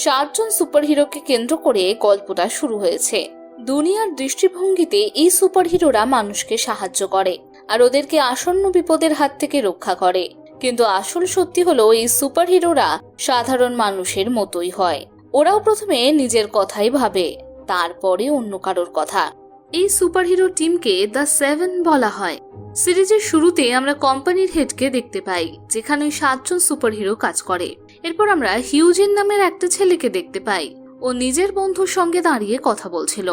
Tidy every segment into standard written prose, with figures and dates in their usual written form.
সাতজন সুপারহিরোকে কেন্দ্র করে গল্পটা শুরু হয়েছে। দুনিয়ার দৃষ্টিভঙ্গিতে এই সুপারহিরোরা মানুষকে সাহায্য করে আর ওদেরকে আসন্ন বিপদের হাত থেকে রক্ষা করে, কিন্তু আসল সত্যি হলো এই সুপারহিরোরা সাধারণ মানুষের মতোই হয়। ওরাও প্রথমে নিজের কথাই ভাবে, তারপরে অন্য কারোর কথা। এই সুপারহিরো টিমকে দ্য সেভেন বলা হয়। সিরিজের শুরুতে আমরা কোম্পানির হেডকে দেখতে পাই, যেখানে 7জন সুপারহিরো কাজ করে। এরপর আমরা হিউজিন নামের একটা ছেলেকে দেখতে পাই। ও নিজের বন্ধুর সঙ্গে দাঁড়িয়ে কথা বলছিল।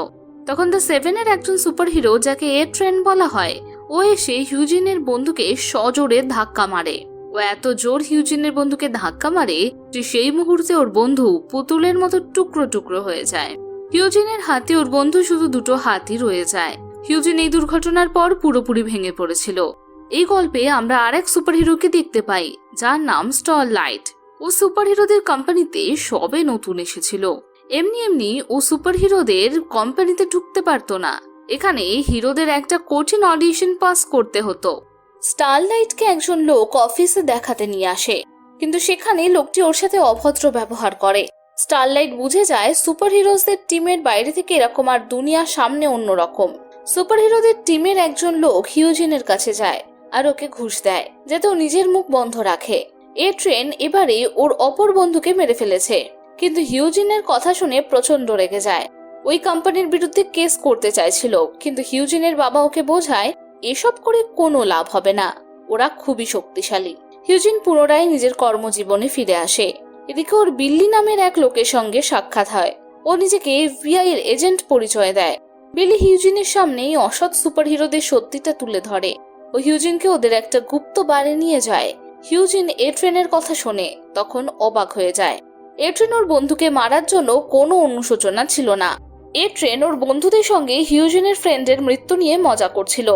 তখন দ্য সেভেনের একজন সুপারহিরো, যাকে এ ট্রেন বলা হয়, ও এসে হিউজিনের বন্ধুকে সজোরে ধাক্কা মারে। ও এত জোর হিউজিনের বন্ধুকে ধাক্কা মারে যে সেই মুহূর্তে ওর বন্ধু পুতুলের মতো টুকরো টুকরো হয়ে যায়। হিউজিনের হাতে ওর বন্ধু শুধু দুটো হাতই রয়ে যায়। হিউজিন এই দুর্ঘটনার পর পুরোপুরি ভেঙে পড়েছিল। এই গল্পে আমরা আরেক সুপারহিরোকে দেখতে পাই, যার নাম স্টারলাইট। ও সুপারহিরোদের কোম্পানিতে সবে নতুন এসেছিল। এমনি ও সুপারহিরোদের কোম্পানিতে ঢুকতে পারতো না। এখানে হিরোদের একটা কঠিন অডিশন পাস করতে হতো। স্টারলাইটকে একজন লোক অফিসে দেখাতে নিয়ে আসে, কিন্তু সেখানে লোকটি ওর সাথে অভদ্র ব্যবহার করে। স্টারলাইট বুঝে যায় সুপারহিরোদের টিমের বাইরে থেকে এরকম, আর দুনিয়ার সামনে অন্যরকম। সুপারহিরোদের টিমের একজন লোক হিউজিনের কাছে যায় আর ওকে ঘুষ দেয় যাতে ও নিজের মুখ বন্ধ রাখে। এ ট্রেন এবারে ওর অপর বন্ধুকে মেরে ফেলেছে, কিন্তু হিউজিনের কথা শুনে প্রচন্ড রেগে যায়। ওই কোম্পানির বিরুদ্ধে কেস করতে চাইছিল, কিন্তু হিউজিনের বাবা ওকে বোঝায় এসব করে কোনো লাভ হবে না, ওরা খুবই শক্তিশালী। হিউজিন পুনরায় নিজের কর্মজীবনে ফিরে আসে। এদিকে ওর বিল্লি নামের এক লোকের সঙ্গে সাক্ষাৎ হয়। ও নিজেকে এফবিআই এর এজেন্ট পরিচয় দেয়। বিলি হিউজিনের সামনেই অসৎ সুপারহিরোদের সত্যিটা তুলে ধরে। ও হিউজিনকে ওদের একটা গুপ্ত বারে নিয়ে যায়। হিউজিন এ ট্রেনের কথা শোনে, তখন অবাক হয়ে যায়। এ ট্রেন ওর বন্ধুকে মারার জন্য কোনো অনুশোচনা ছিল না। এ ট্রেন ওর বন্ধুদের সঙ্গে হিউজিনের ফ্রেন্ডের মৃত্যু নিয়ে মজা করছিল।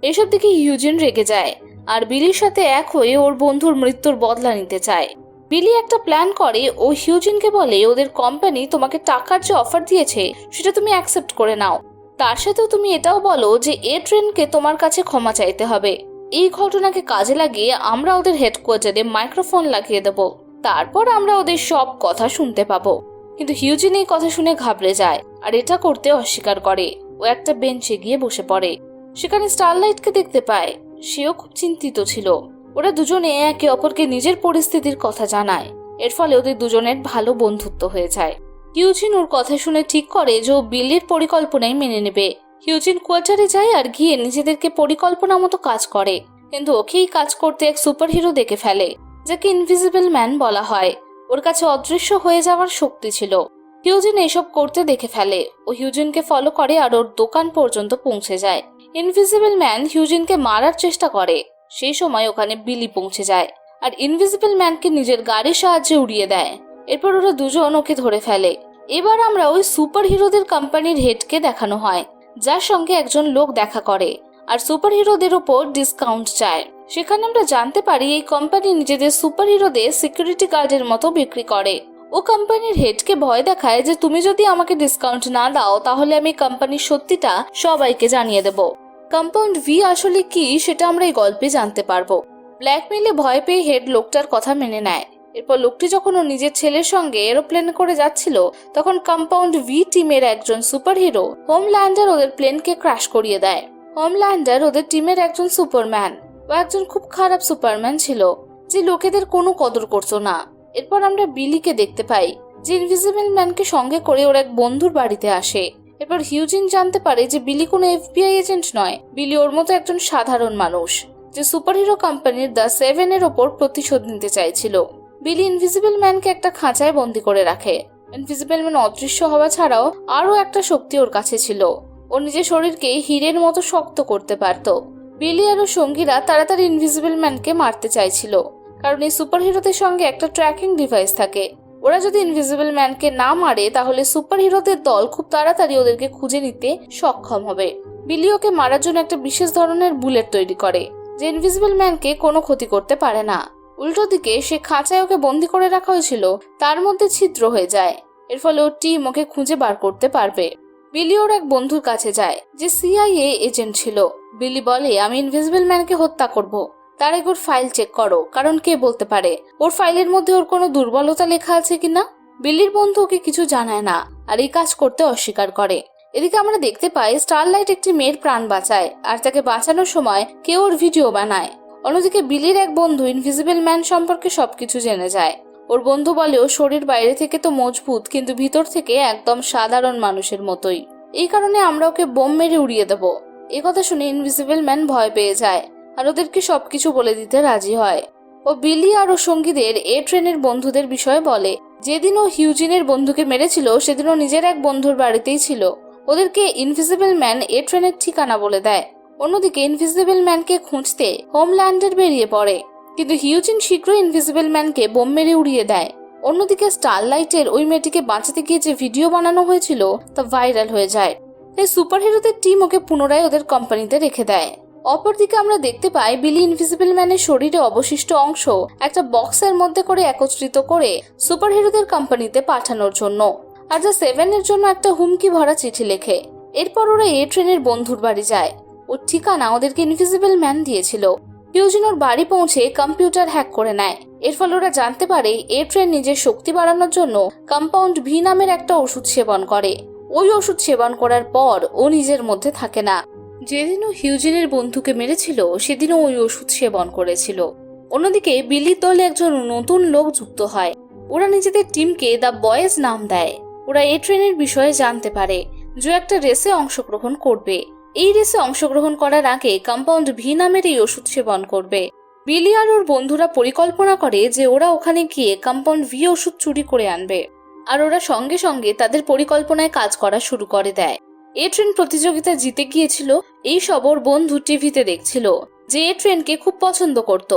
এসব দেখে হিউজিন রেগে যায় আর বিলির সাথে এক হয়ে ওর বন্ধুর মৃত্যুর বদলা নিতে চায়। বিলি একটা প্ল্যান করে। ও হিউজিনকে বলে, ওদের কোম্পানি তোমাকে টাকার যে অফার দিয়েছে সেটা তুমি অ্যাকসেপ্ট করে নাও। তার সাথেও তুমি এটাও বলো যে এ ট্রেনকে তোমার কাছে ক্ষমা চাইতে হবে। এই ঘটনাকে কাজে লাগিয়ে আমরা ওদের হেডকোয়ার্টারে মাইক্রোফোন লাগিয়ে দেব, তারপর আমরা ওদের সব কথা শুনতে পাবো। কিন্তু হিউজিন এই কথা শুনে ঘাবড়ে যায় আর এটা করতে অস্বীকার করে। ও একটা বেঞ্চে গিয়ে বসে পড়ে। সেখানে স্টারলাইটকে দেখতে পায়। সেও খুব চিন্তিত ছিল। ওরা দুজনে একে অপরকে নিজের পরিস্থিতির কথা জানায়। এর ফলে ওদের দুজনের ভালো বন্ধুত্ব হয়ে যায়। হিউজিন ওর কথা শুনে ঠিক করে যে ও বিলির পরিকল্পনায় মেনে নেবে। হিউজিন কোয়ার্টারে যায় আর গিয়ে নিজেদেরকে পরিকল্পনা মতো কাজ করে, কিন্তু ওকেই কাজ করতে এক সুপারহিরো দেখে ফেলে, যাকে ইনভিজিবল ম্যান বলা হয়। ওর কাছে অদৃশ্য হয়ে যাওয়ার শক্তি ছিল। হিউজিন এসব করতে দেখে ফেলে। ও হিউজিনকে ফলো করে আর ওর দোকান পর্যন্ত পৌঁছে যায়। ইনভিজিবল ম্যান হিউজিনকে মারার চেষ্টা করে। সেই সময় ওখানে বিলি পৌঁছে যায় আর ইনভিজিবল ম্যানকে নিজের গাড়ির সাহায্যে উড়িয়ে দেয়। এরপর ওরা দুজন ওকে ধরে ফেলে। এবার আমরা ওই সুপারহিরোদের কোম্পানির হেডকে দেখানো হয়, যার সঙ্গে একজন লোক দেখা করে আর সুপারহিরোদের উপর ডিসকাউন্ট চায়। সেখানে আমরা জানতে পারি এই কোম্পানি নিজেদের সুপারহিরোদের সিকিউরিটি গার্ডের মতো বিক্রি করে। ও কোম্পানির হেডকে ভয় দেখায় যে তুমি যদি আমাকে ডিসকাউন্ট না দাও তাহলে আমি কোম্পানির সত্যিটা সবাইকে জানিয়ে দেব। কম্পাউন্ড ভি আসলে কি সেটা আমরা এই গল্পে জানতে পারবো। ব্ল্যাকমেইলে ভয় পেয়ে হেড লোকটার কথা মেনে নেয়। এরপর লোকটি যখন ও নিজের ছেলের সঙ্গে এরোপ্লেন করে যাচ্ছিল, তখন কম্পাউন্ড ভি টিমের একজন সুপারহিরো হোমল্যান্ডার ওদের প্লেনকে ক্র্যাশ করিয়ে দেয়। হোমল্যান্ডার ওদের টিমের একজন সুপারম্যান। ও একজন খুব খারাপ সুপারম্যান ছিল, যে লোকেদের কোনো কদর করতো না। এরপর আমরা বিলিকে দেখতে পাই, যে ইনভিজিবল ম্যানকে সঙ্গে করে ওর এক বন্ধুর বাড়িতে আসে। এরপর হিউজিন জানতে পারে যে বিলি কোনো এফবিআই এজেন্ট নয়। বিলি ওর মতো একজন সাধারণ মানুষ, যে সুপারহিরো কোম্পানির দ্য সেভেনের ওপর প্রতিশোধ নিতে চাইছিল। বিলি ইনভিজিবল ম্যানকে একটা খাঁচায় বন্দি করে রাখে। ইনভিজিবল ম্যান অদৃশ্য হওয়া ছাড়াও আরো একটা শক্তি ওর কাছে ছিল। ও নিজের শরীরকে হীরের মতো শক্ত করতে পারত। বিলি আর সঙ্গীরা তাড়াতাড়ি ইনভিজিবল ম্যানকে মারতে চাইছিল, কারণ এই সুপারহিরোদের সঙ্গে একটা ট্র্যাকিং ডিভাইস থাকে। ওরা যদি ইনভিজিবল ম্যানকে না মারে তাহলে সুপারহিরোদের দল খুব তাড়াতাড়ি ওদেরকে খুঁজে নিতে সক্ষম হবে। বিলি ওকে মারার জন্য একটা বিশেষ ধরনের বুলেট তৈরি করে, যে ইনভিজিবল ম্যানকে কোনো ক্ষতি করতে পারে না। উল্টো দিকে সে খাঁচায় ওকে বন্দি করে রাখা হয়েছিল, তার মধ্যে ছিদ্র হয়ে যায়। এর ফলে ও টিম ওকে খুঁজে বার করতে পারবে। বিলি ওর এক বন্ধুর কাছে যায়, যে সিআইএ এজেন্ট ছিল। বিলি বলে, আমি ইনভিজিবল ম্যানকে হত্যা করব, তার একবার ফাইল চেক করো, কারণ কে বলতে পারে ওর ফাইলের মধ্যে ওর কোনো দুর্বলতা লেখা আছে কিনা। বিলির বন্ধু ওকে কিছু জানায় না আর এই কাজ করতে অস্বীকার করে। এদিকে আমরা দেখতে পাই স্টারলাইট একটি মেয়ের প্রাণ বাঁচায় আর তাকে বাঁচানোর সময় কেউ ওর ভিডিও বানায়। অন্যদিকে বিলির এক বন্ধু ইনভিজিবল ম্যান সম্পর্কে সবকিছু জেনে যায়। ওর বন্ধু বলে ও শরীর বাইরে থেকে তো মজবুত, কিন্তু ভিতর থেকে একদম সাধারণ মানুষের মতোই, এই কারণে আমরা ওকে বোম মেরে উড়িয়ে দেবো। এই কথা শুনে ইনভিজিবল ম্যান ভয় পেয়ে যায় আর ওদেরকে সবকিছু বলে দিতে রাজি হয়। ও বিলি আর ও সঙ্গীদের এ ট্রেনের বন্ধুদের বিষয়ে বলে। যেদিন ও হিউজিনের বন্ধুকে মেরেছিল সেদিন ও নিজের এক বন্ধুর বাড়িতেই ছিল। ওদেরকে ইনভিজিবল ম্যান এ ট্রেনের ঠিকানা বলে দেয়। অন্যদিকে ইনভিজিবল ম্যানকে খুঁজতে হোমল্যান্ডের বেরিয়ে পড়ে, কিন্তু হিউজিন শীঘ্রই ইনভিজিবল ম্যানকে বোম মেরে উড়িয়ে দেয়। অন্যদিকে স্টারলাইটের ওই মেয়েটিকে বাঁচাতে গিয়ে যে ভিডিও বানানো হয়েছিল তা ভাইরাল হয়ে যায়। তাই সুপারহিরোদের টিম ওকে পুনরায় ওদের কোম্পানিতে রেখে দেয়। অপরদিকে আমরা দেখতে পাই বিলি ইনভিজিবল ম্যানের শরীরে অবশিষ্ট অংশ একটা বক্সের মধ্যে করে একত্রিত করে সুপারহিরোদের কোম্পানিতে পাঠানোর জন্য, আর দ্য সেভেনের জন্য একটা হুমকি ভরা চিঠি লেখে। এরপর ওরা এ ট্রেনের বন্ধুর বাড়ি যায়। ওর ঠিকানা ওদেরকে ইনভিজিবল ম্যান দিয়েছিল। হিউজিন ওর বাড়ি পৌঁছে কম্পিউটার হ্যাক করে নেয়। এর ফলে ওরা জানতে পারে এ ট্রেন নিজের শক্তি বাড়ানোর জন্য কম্পাউন্ড ভি নামের একটা ওষুধ সেবন করে। ওই ওষুধ সেবন করার পর ও নিজের মধ্যে থাকে না। যেদিনও হিউজিনের বন্ধুকে মেরেছিল সেদিনও ওই ওষুধ সেবন করেছিল। অন্যদিকে বিলির দলে একজন নতুন লোক যুক্ত হয়। ওরা নিজেদের টিমকে দ্য বয়েজ নাম দেয়। ওরা এই ট্রেনের বিষয়ে জানতে পারে যে একটা রেসে অংশগ্রহণ করবে। এই রেসে অংশগ্রহণ করার আগে কম্পাউন্ড ভি নামের এই ওষুধ সেবন করবে। বিলি আর ওর বন্ধুরা পরিকল্পনা করে যে ওরা ওখানে গিয়ে কম্পাউন্ড ভি ওষুধ চুরি করে আনবে, আর ওরা সঙ্গে সঙ্গে তাদের পরিকল্পনায় কাজ করা শুরু করে দেয়। এ ট্রেন প্রতিযোগিতা জিতে গিয়েছিল। এই সব ওর বন্ধু টিভিতে দেখছিল যে এ ট্রেনকে খুব পছন্দ করত।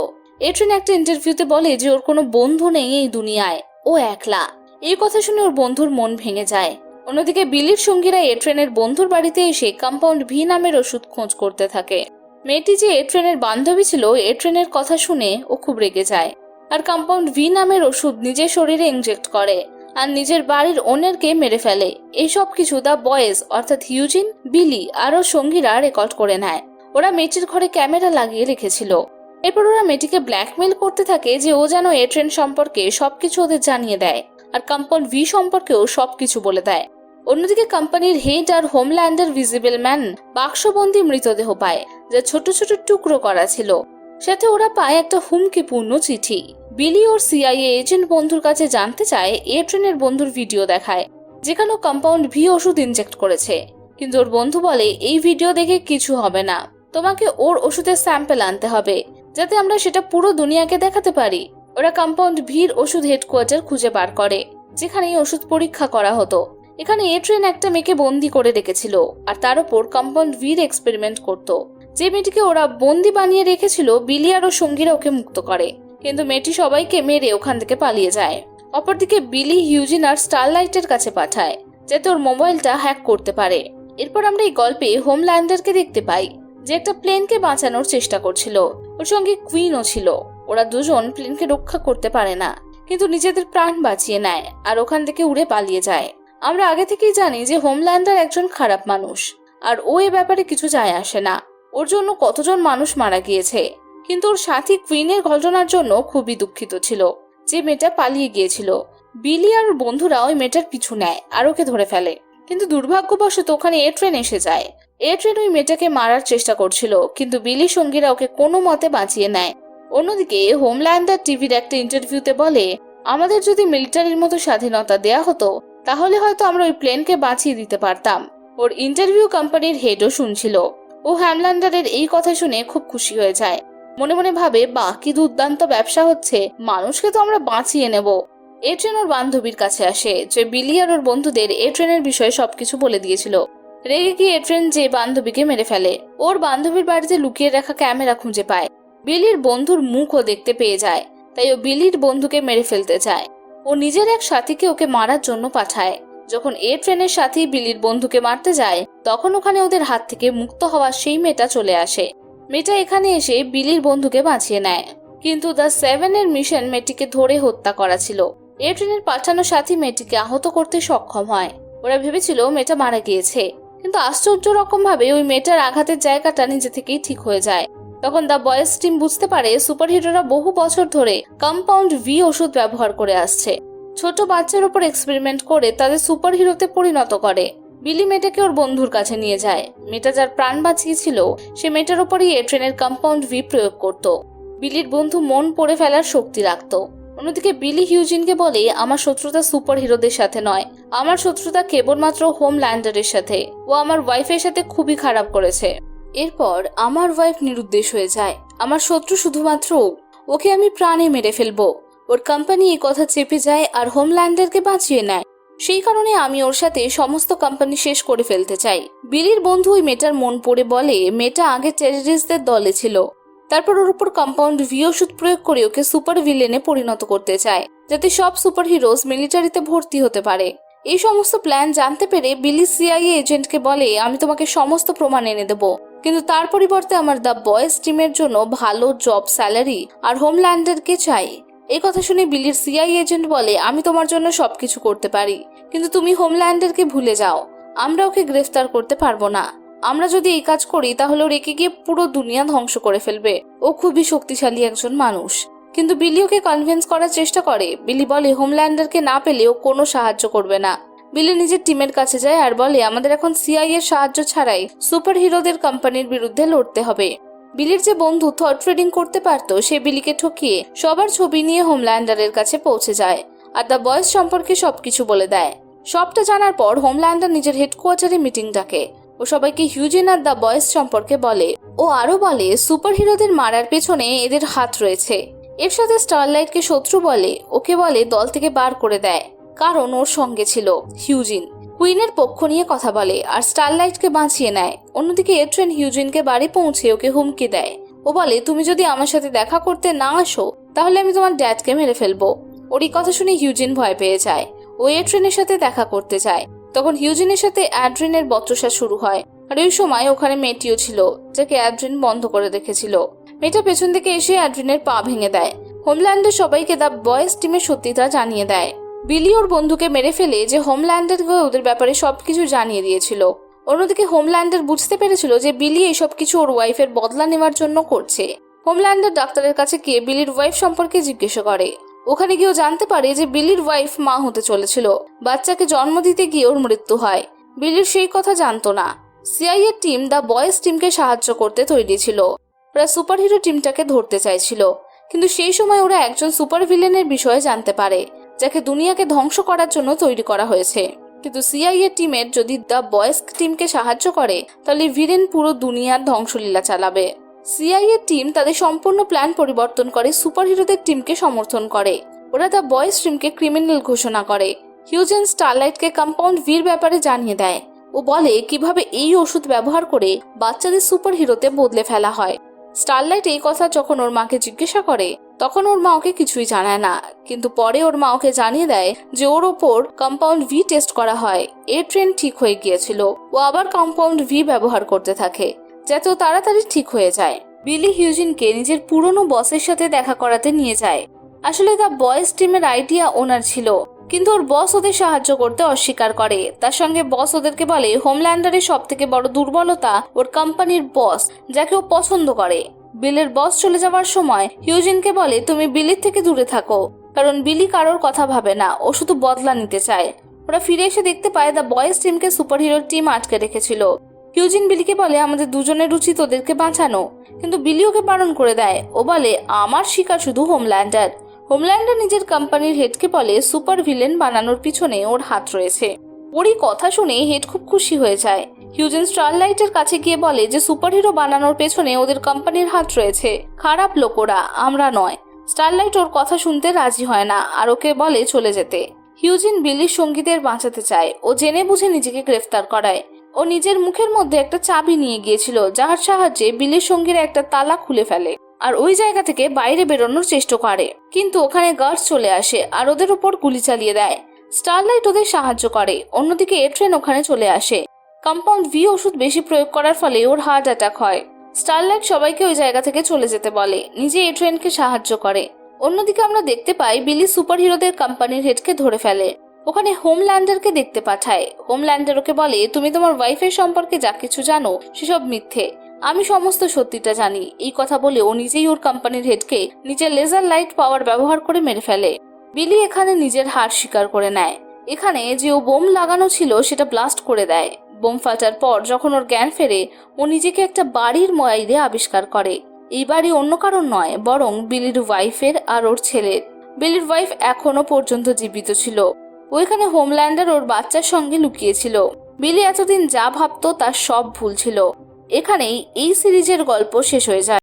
এ ট্রেন একটা ইন্টারভিউতে বলে যে ওর কোনো বন্ধু নেই এই দুনিয়ায়, ও একলা। এই কথা শুনে ওর বন্ধুর মন ভেঙে যায়। অন্যদিকে বিলির সঙ্গীরা এ ট্রেনের বন্ধুর বাড়িতে এসে কম্পাউন্ড ভি নামের ওষুধ খোঁজ করতে থাকে। মেয়েটি যে এ ট্রেনের বান্ধবী ছিল এ ট্রেনের কথা শুনে ও খুব রেগে যায় আর কম্পাউন্ড ভি নামের ওষুধ নিজের শরীরে ইনজেক্ট করে আর নিজের বাড়ির ওনারকে মেরে ফেলে। এইসব কিছু দ্য বয়েজ অর্থাৎ হিউজিন, বিলি আর ওর সঙ্গীরা রেকর্ড করে নেয়। ওরা মেয়েটির ঘরে ক্যামেরা লাগিয়ে রেখেছিল। এরপর ওরা মেয়েটিকে ব্ল্যাকমেইল করতে থাকে যে ও যেন এ ট্রেন সম্পর্কে সবকিছু ওদের জানিয়ে দেয় আর কম্পাউন্ড ভি সম্পর্কেও সবকিছু বলে দেয়। অন্যদিকে কোম্পানির হেড আর হোমল্যান্ডের ভিজিবল ম্যান বাক্সবন্দি মৃতদেহ পায় যা ছোট ছোট টুকরো করা ছিল। সাথে ওরা পায় একটা হুমকিপূর্ণ চিঠি। বিলি ওর সিআইএ এজেন্ট বন্ধুর কাছে জানতে চায় এ ট্রেনের বন্ধুর ভিডিও দেখায় যেখানে কম্পাউন্ড ভি ওষুধ ইনজেক্ট করেছে, কিন্তু ওর বন্ধু বলে এই ভিডিও দেখে কিছু হবে না, তোমাকে ওর ওষুধের স্যাম্পল আনতে হবে যাতে আমরা সেটা পুরো দুনিয়াকে দেখাতে পারি। ওরা কম্পাউন্ড ভির ওষুধ হেডকোয়ার্টার খুঁজে বার করে যেখানে এই ওষুধ পরীক্ষা করা হতো। এখানে এ ট্রেন একটা মেয়েকে বন্দি করে রেখেছিল আর তার উপর কম্পাউন্ড ভির এক্সপেরিমেন্ট করত। যে মেয়েটিকে ওরা বন্দি বানিয়ে রেখেছিল বিলি আর ওর সঙ্গীরা ওকে মুক্ত করে, কিন্তু মেয়েটি সবাইকে মেরে ওখান থেকে পালিয়ে যায়। অপরদিকে বিলি হিউজিন আর স্টারলাইটের কাছে পাঠায় যাতে ওর মোবাইলটা হ্যাক করতে পারে। এরপর আমরা এই গল্পে হোমল্যান্ডারকে দেখতে পাই যে একটা প্লেনকে বাঁচানোর চেষ্টা করছিল। ওর সঙ্গে কুইনও ছিল। ওরা দুজন প্লেনকে রক্ষা করতে পারে না, কিন্তু নিজেদের প্রাণ বাঁচিয়ে নেয় আর ওখান থেকে উড়ে পালিয়ে যায়। আমরা আগে থেকেই জানি যে হোমল্যান্ডার একজন খারাপ মানুষ আর ও এ ব্যাপারে কিছু যায় আসে না। ওর জন্য কতজন মানুষ মারা গিয়েছে, কিন্তু ওর সাথী কুইনের ঘটনার জন্য খুবই দুঃখিত ছিল যে মেয়েটা পালিয়ে গিয়েছিল। বিলি আর বন্ধুরা ওই মেয়েটার পিছু নেয় আর ওকে ধরে ফেলে, কিন্তু দুর্ভাগ্যবশত ওখানে এ ট্রেন এসে যায়। এ ট্রেন ওই মেয়েটাকে মারার চেষ্টা করছিল, কিন্তু বিলি সঙ্গীরা ওকে কোনো মতে বাঁচিয়ে নেয়। অন্যদিকে হোমল্যান্ডার টিভির একটা ইন্টারভিউতে বলে আমাদের যদি মিলিটারির মতো স্বাধীনতা দেয়া হতো তাহলে হয়তো আমরা ওই প্লেনকে বাঁচিয়ে দিতে পারতাম। ওর ইন্টারভিউ কোম্পানির হেডও শুনছিল। ও হোমল্যান্ডারের এই কথা শুনে খুব খুশি হয়ে যায়। মনে মনে ভাবে বাহ কি দুর্দান্ত ব্যবসা হচ্ছে, মানুষকে তো আমরা বাঁচিয়ে নেব। এ ট্রেন ওর বান্ধবীর কাছে আসে যে বিলি আর ওর বন্ধুদের এ ট্রেনের বিষয়ে সবকিছু বলে দিয়েছিল। রেগে গিয়ে এ ট্রেন যে বান্ধবীকে মেরে ফেলে। ওর বান্ধবীর বাড়িতে লুকিয়ে রাখা ক্যামেরা খুঁজে পায়। বিলির বন্ধুর মুখও দেখতে পেয়ে যায়, তাই ও বিলির বন্ধুকে মেরে ফেলতে চায়। ও নিজের এক সাথীকে ওকে মারার জন্য পাঠায়। যখন এ ট্রেনের সাথী বিলির বন্ধুকে মারতে যায় তখন ওখানে ওদের হাত থেকে মুক্ত হওয়া সেই মেয়েটা চলে আসে। মেয়েটা এখানে এসে বিলির বন্ধুকে বাঁচিয়ে নেয়, কিন্তু দ্য সেভেনের মিশন মেয়েটিকে ধরে হত্যা করা ছিল। এ ট্রেনের পাঠানো সাথী মেয়েটিকে আহত করতে সক্ষম হয়। ওরা ভেবেছিল মেয়েটা মারা গিয়েছে, কিন্তু আশ্চর্য রকম ভাবে ওই মেয়েটার আঘাতের জায়গাটা নিজে থেকেই ঠিক হয়ে যায়। তখন দ্য বয়েজ টিম বুঝতে পারে সুপারহিরোরা বহু বছর ধরে কম্পাউন্ড ভি ওষুধ ব্যবহার করে আসছে। ছোট বাচ্চার উপর এক্সপেরিমেন্ট করে তাদের সুপার হিরোতে পরিণত করে। বিলি মেয়েটাকে ওর বন্ধুর কাছে নিয়ে যায়। মেয়েটা যার প্রাণ বাঁচিয়েছিল সে মেয়েটার উপরই এ ট্রেনের কম্পাউন্ড ভি প্রয়োগ করত। বিলির বন্ধু মন পড়ে ফেলার শক্তি রাখত। অন্যদিকে বিলি হিউজিনকে বলে, আমার শত্রুতা সুপার হিরোদের সাথে নয়, আমার শত্রুতা কেবলমাত্র হোমল্যান্ডারের সাথে। ও আমার ওয়াইফের সাথে খুবই খারাপ করেছে। এরপর আমার ওয়াইফ নিরুদ্দেশ হয়ে যায়। আমার শত্রু শুধুমাত্র ওকে আমি প্রাণে মেরে ফেলবো। ওর কোম্পানি এই কথা চেপে যায় আর হোমল্যান্ডারকে বাঁচিয়ে নেয়। সেই কারণে আমি ওর সাথে সমস্ত কোম্পানি শেষ করে ফেলতে চাই। বিলির বন্ধু ওই মেয়েটার মন পড়ে বলে, মেয়েটা আগে টেররিস্টদের দলে ছিল, তারপর ওর উপর কম্পাউন্ড ভি ওষুধ প্রয়োগ করে ওকে সুপার ভিলেনে পরিণত করতে চায়, যাতে সব সুপার হিরোজ মিলিটারিতে ভর্তি হতে পারে। এই সমস্ত প্ল্যান জানতে পেরে বিলি সিআইএ এজেন্টকে বলে, আমি তোমাকে সমস্ত প্রমাণ এনে দেবো, কিন্তু তার পরিবর্তে আমার দ্য বয়েজ টিমের জন্য ভালো জব, স্যালারি আর হোমল্যান্ডারকে চাই। এই কথা শুনে বিলির সিআই এজেন্ট বলে, আমি তোমার জন্য সবকিছু করতে পারি, কিন্তু তুমি হোমল্যান্ডারকে ভুলে যাও। আমরা ওকে গ্রেফতার করতে পারবো না। আমরা যদি এই কাজ করি তাহলে ও রেখে গিয়ে পুরো দুনিয়া ধ্বংস করে ফেলবে। ও খুবই শক্তিশালী একজন মানুষ। কিন্তু বিলি ওকে কনভিন্স করার চেষ্টা করে। বিলি বলে, হোমল্যান্ডারকে না পেলে ও কোনো সাহায্য করবে না। বিলি নিজের টিমের কাছে যায় আর বলে, আমাদের এখন সিআই এর সাহায্য ছাড়াই সুপার হিরোদের কোম্পানির বিরুদ্ধে লড়তে হবে। বিলির যে বন্ধু থট ট্রেডিং করতে পারতো, সে বিলিকে ঠকিয়ে সবার ছবি নিয়ে হোমল্যান্ডারের কাছে পৌঁছে যায় আর দ্য বয়েজ সম্পর্কে সবকিছু বলে দেয়। সবটা জানার পর হোমল্যান্ডার নিজের হেডকোয়ার্টারে মিটিং ডাকে ও সবাইকে হিউজেন আর দ্য বয়েজ সম্পর্কে বলে। ও আরো বলে, সুপার হিরোদের মারার পেছনে এদের হাত রয়েছে। এর সাথে স্টারলাইটকে শত্রু বলে, ওকে বলে দল থেকে বার করে দেয়, কারণ ওর সঙ্গে ছিল হিউজিন। কুইনের পক্ষ নিয়ে কথা বলে আর স্টারলাইটকে বাঁচিয়ে নেয়। অন্যদিকে এট্রেন হিউজিনকে বাড়ি পৌঁছে ওকে হুমকি দেয়। ও বলে, তুমি যদি আমার সাথে দেখা করতে না আসো তাহলে আমি তোমার ড্যাডকে মেরে ফেলবো। ওর এই কথা শুনে হিউজিন ভয় পেয়ে যায়। ও এট্রেনের সাথে দেখা করতে যায়। তখন হিউজিনের সাথে অ্যাড্রিনের বচসা শুরু হয়। আর ওই সময় ওখানে মেয়েটিও ছিল, যাকে অ্যাড্রিন বন্ধ করে রেখেছিল। মেয়েটা পেছন থেকে এসে অ্যাড্রিনের পা ভেঙে দেয়। হোমল্যান্ডের সবাইকে দ্য বয়েজ টিমের সত্যিটা জানিয়ে দেয়। বিলি ওর বন্ধুকে মেরে ফেলে যে হোমল্যান্ডারকে ওদের ব্যাপারে সবকিছু জানিয়ে দিয়েছিল। অন্যদিকে হোমল্যান্ডার বুঝতে পেরেছিল যে বিলি এইসব কিছু ওর ওয়াইফের বদলা নেওয়ার জন্য করছে। হোমল্যান্ডার ডাক্তারের কাছে গিয়ে বিলির ওয়াইফ সম্পর্কে জিজ্ঞাসা করে। ওখানে গিয়েও জানতে পারে যে বিলির ওয়াইফ মা হতে চলেছিল। বাচ্চাকে জন্ম দিতে গিয়ে ওর মৃত্যু হয়। বিলির সেই কথা জানতো না। সিআইএ টিম দ্য বয়েজ টিমকে সাহায্য করতে তৈরি ছিল। ওরা সুপার হিরো টিমটাকে ধরতে চাইছিল, কিন্তু সেই সময় ওরা একজন সুপার ভিলেনের বিষয়ে জানতে পারে, যাকে দুনিয়াকে ধ্বংস করার জন্য তৈরি করা হয়েছে। কিন্তু সিআইএ টিমের যদি দ্য বয়েজ টিমকে সাহায্য করে তাহলে ভিলেন পুরো দুনিয়ার ধ্বংসলীলা চালাবে। সিআইএ টিম তাদের সম্পূর্ণ প্ল্যান পরিবর্তন করে সুপার হিরোদের টিমকে সমর্থন করে। ওরা দ্য বয়েজ টিমকে ক্রিমিনাল ঘোষণা করে। হিউজেন স্টারলাইটকে কম্পাউন্ড ভির ব্যাপারে জানিয়ে দেয়। ও বলে কিভাবে এই ওষুধ ব্যবহার করে বাচ্চাদের সুপার হিরোতে বদলে ফেলা হয়। স্টারলাইট এই কথা যখন ওর মাকে জিজ্ঞাসা করে তখন ওর মা ওকে কিছুই জানায় না, কিন্তু পরে ওর মা ওকে জানিয়ে দেয় যে ওর ওপর কম্পাউন্ড ভি টেস্ট করা হয়। এর ট্রেন ঠিক হয়ে গিয়েছিল। ও আবার কম্পাউন্ড ভি ব্যবহার করতে থাকে যাতে ও তাড়াতাড়ি ঠিক হয়ে যায়। বিলি হিউজিনকে নিজের পুরনো বসের সাথে দেখা করাতে নিয়ে যায়। আসলে দ্য বয়েজ টিমের আইডিয়া ওনার ছিল, কিন্তু ওর বস ওদের সাহায্য করতে অস্বীকার করে। তার সঙ্গে বস ওদেরকে বলে হোমল্যান্ডারের সব থেকে বড় দুর্বলতা ওর কোম্পানির বস, যাকে ও পছন্দ করে। বিলের বস চলে যাওয়ার সময় হিউজিনকে বলে, তুমি বিলির থেকে দূরে থাকো, কারণ বিলি কারোর কথা ভাবে না, ও শুধু বদলা নিতে চায়। ওরা ফিরে এসে দেখতে পায় দ্য বয়েজ টিমকে সুপার হিরো টিম আটকে রেখেছিল। হিউজিন বিলিকে বলে, আমাদের দুজনের উচিত ওদেরকে বাঁচানো, কিন্তু বিলি ওকে বারণ করে দেয়। ও বলে, আমার শিকার শুধু হোমল্যান্ডার। হোমল্যান্ডার নিজের কোম্পানির হেডকে বলে সুপার ভিলেন বানানোর পিছনে ওর হাত রয়েছে। ওরই কথা শুনে হেড খুব খুশি হয়ে যায়। হিউজেন স্টারলাইটের কাছে গিয়ে বলে যে সুপার হিরো বানানোর পেছনে ওদের কোম্পানির হাত রয়েছে, খারাপ লোকরা, আমরা নয়। স্টারলাইট ওর কথা শুনতে রাজি হয় না আর ওকে বলে চলে যেতে। হিউজিন বিলির সঙ্গীদের বাঁচাতে চায়। ও জেনে বুঝে নিজেকে গ্রেফতার করায়। ও নিজের মুখের মধ্যে একটা চাবি নিয়ে গিয়েছিল, যার সাহায্যে বিলির সঙ্গীরা একটা তালা খুলে ফেলে আর ওই জায়গা থেকে বাইরে বেরোনোর চেষ্টা করে, কিন্তু ওখানে গার্ডস চলে আসে আর ওদের উপর গুলি চালিয়ে দেয়। স্টারলাইট ওদের সাহায্য করে। অন্যদিকে এট্রেন ওখানে চলে আসে। কম্পাউন্ড ভি ওষুধ বেশি প্রয়োগ করার ফলে ওর হার্ট অ্যাটাক হয়। স্টারলাইট সবাইকে ওই জায়গা থেকে চলে যেতে বলে, নিজে এট্রেনকে সাহায্য করে। অন্যদিকে আমরা দেখতে পাই বিলি সুপার হিরোদের কোম্পানির হেডকে ধরে ফেলে। ওখানে হোমল্যান্ডারকে দেখতে পাঠায়। হোমল্যান্ডার ওকে বলে, তুমি তোমার ওয়াইফের সম্পর্কে যা কিছু জানো সেসব মিথ্যে, আমি সমস্ত সত্যিটা জানি। এই কথা বলে ও নিজেই ওর কোম্পানির হেডকে নিজের লেজার লাইট পাওয়ার ব্যবহার করে মেরে ফেলে। বিলি এখানে নিজের হার স্বীকার করে নেয়। এখানে যে ও বোম লাগানো ছিল সেটা ব্লাস্ট করে দেয়। বোম ফাটার পর যখন ওর জ্ঞান ফেরে, ও নিজেকে একটা বাড়ির বাইরে আবিষ্কার করে। এই বাড়ি অন্য কারণ নয়, বরং বিলির ওয়াইফের আর ওর ছেলের। বিলির ওয়াইফ এখনো পর্যন্ত জীবিত ছিল। ওইখানে হোমল্যান্ডার ওর বাচ্চার সঙ্গে লুকিয়েছিল। বিলি এতদিন যা ভাবতো তার সব ভুল ছিল। এখানেই এই সিরিজের গল্প শেষ হয়ে যায়।